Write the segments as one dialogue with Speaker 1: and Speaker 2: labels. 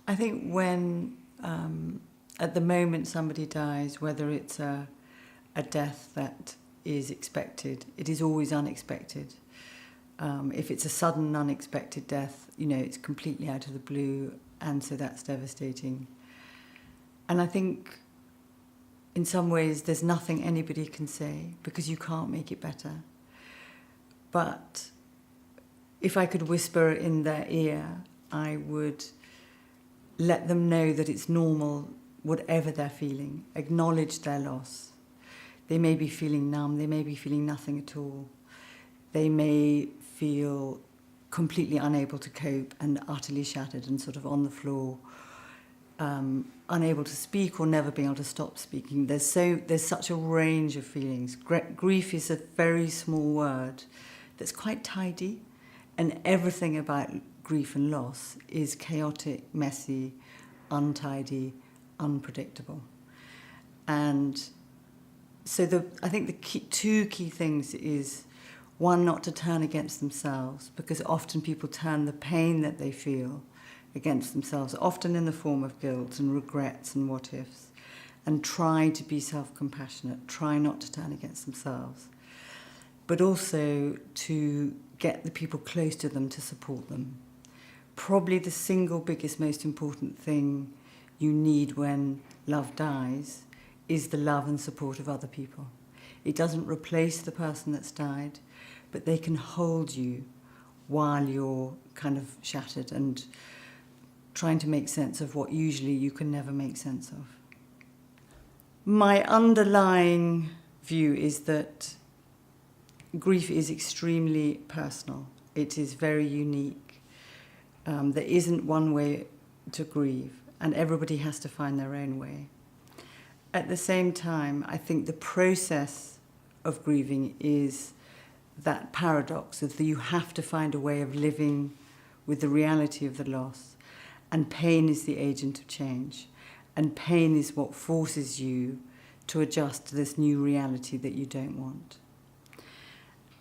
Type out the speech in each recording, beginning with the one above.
Speaker 1: I think when, at the moment somebody dies, whether it's a death that is expected, it is always unexpected. If it's a sudden, unexpected death, it's completely out of the blue, and so that's devastating. And I think in some ways there's nothing anybody can say because you can't make it better. But if I could whisper in their ear, I would let them know that it's normal, whatever they're feeling. Acknowledge their loss. They may be feeling numb, they may be feeling nothing at all. They may feel completely unable to cope and utterly shattered and sort of on the floor, unable to speak or never being able to stop speaking. There's such a range of feelings. Grief is a very small word that's quite tidy, and everything about grief and loss is chaotic, messy, untidy, unpredictable. And so I think the two key things is, one, not to turn against themselves, because often people turn the pain that they feel against themselves, often in the form of guilt and regrets and what-ifs, and try to be self-compassionate, try not to turn against themselves, but also to get the people close to them to support them. Probably the single biggest, most important thing you need when love dies is the love and support of other people. It doesn't replace the person that's died, but they can hold you while you're kind of shattered and trying to make sense of what usually you can never make sense of. My underlying view is that grief is extremely personal. It is very unique. There isn't one way to grieve, and everybody has to find their own way. At the same time, I think the process of grieving is that paradox of that you have to find a way of living with the reality of the loss, and pain is the agent of change, and pain is what forces you to adjust to this new reality that you don't want.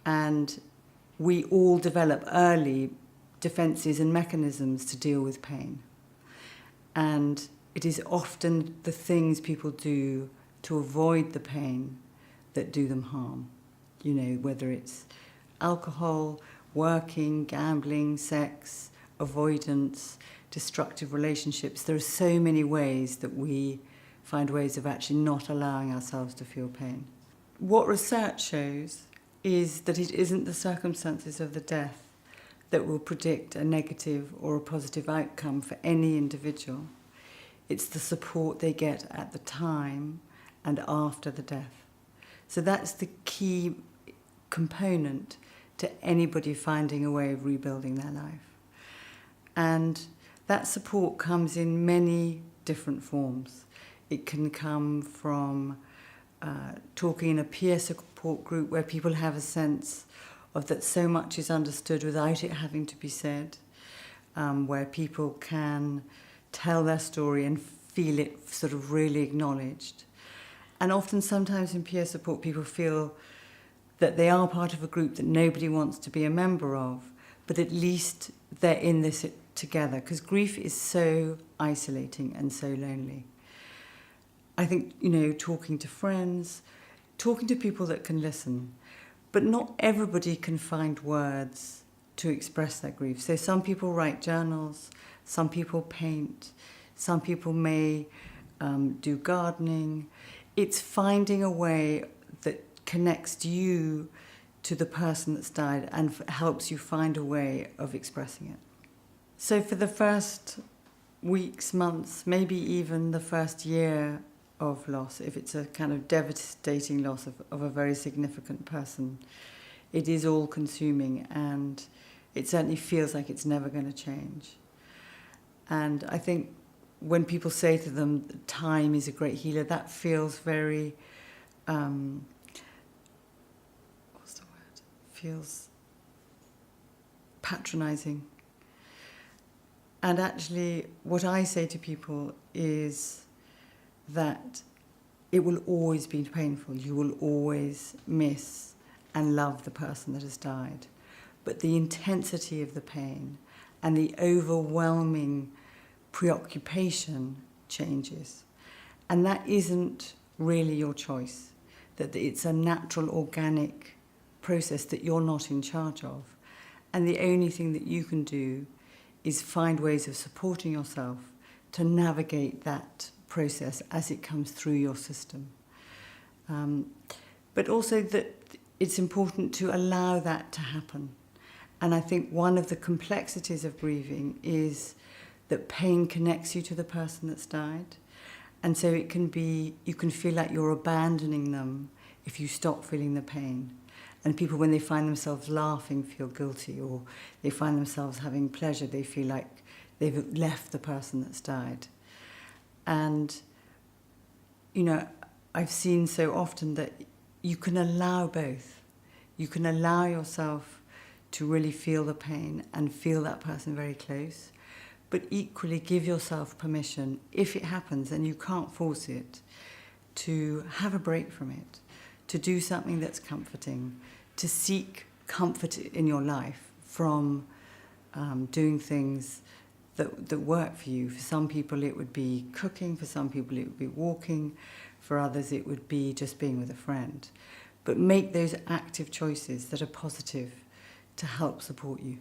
Speaker 1: And we all develop early defenses and mechanisms to deal with pain. And it is often the things people do to avoid the pain that do them harm. Whether it's alcohol, working, gambling, sex, avoidance, destructive relationships. There are so many ways that we find ways of actually not allowing ourselves to feel pain. What research shows is that it isn't the circumstances of the death that will predict a negative or a positive outcome for any individual. It's the support they get at the time and after the death. So that's the key component to anybody finding a way of rebuilding their life. And that support comes in many different forms. It can come from talking in a peer support group where people have a sense of that so much is understood without it having to be said, where people can tell their story and feel it sort of really acknowledged. And often, sometimes in peer support, people feel that they are part of a group that nobody wants to be a member of, but at least they're in this together, because grief is so isolating and so lonely. I think, talking to friends, talking to people that can listen, but not everybody can find words to express their grief. So some people write journals, some people paint, some people may do gardening. It's finding a way that connects you to the person that's died and helps you find a way of expressing it. So for the first weeks, months, maybe even the first year of loss, if it's a kind of devastating loss of a very significant person, it is all-consuming, and it certainly feels like it's never going to change. And I think when people say to them, time is a great healer, that feels very, feels patronizing. And actually, what I say to people is that it will always be painful. You will always miss and love the person that has died. But the intensity of the pain and the overwhelming preoccupation changes. And that isn't really your choice, that it's a natural, organic process that you're not in charge of. And the only thing that you can do is find ways of supporting yourself to navigate that process as it comes through your system. But also that it's important to allow that to happen. And I think one of the complexities of grieving is that pain connects you to the person that's died. And so it can be, you can feel like you're abandoning them if you stop feeling the pain. And people, when they find themselves laughing, feel guilty, or they find themselves having pleasure, they feel like they've left the person that's died. And, you know, I've seen so often that you can allow both. You can allow yourself to really feel the pain and feel that person very close, but equally give yourself permission, if it happens and you can't force it, to have a break from it, to do something that's comforting, to seek comfort in your life from doing things that work for you. For some people it would be cooking, for some people it would be walking, for others it would be just being with a friend. But make those active choices that are positive to help support you.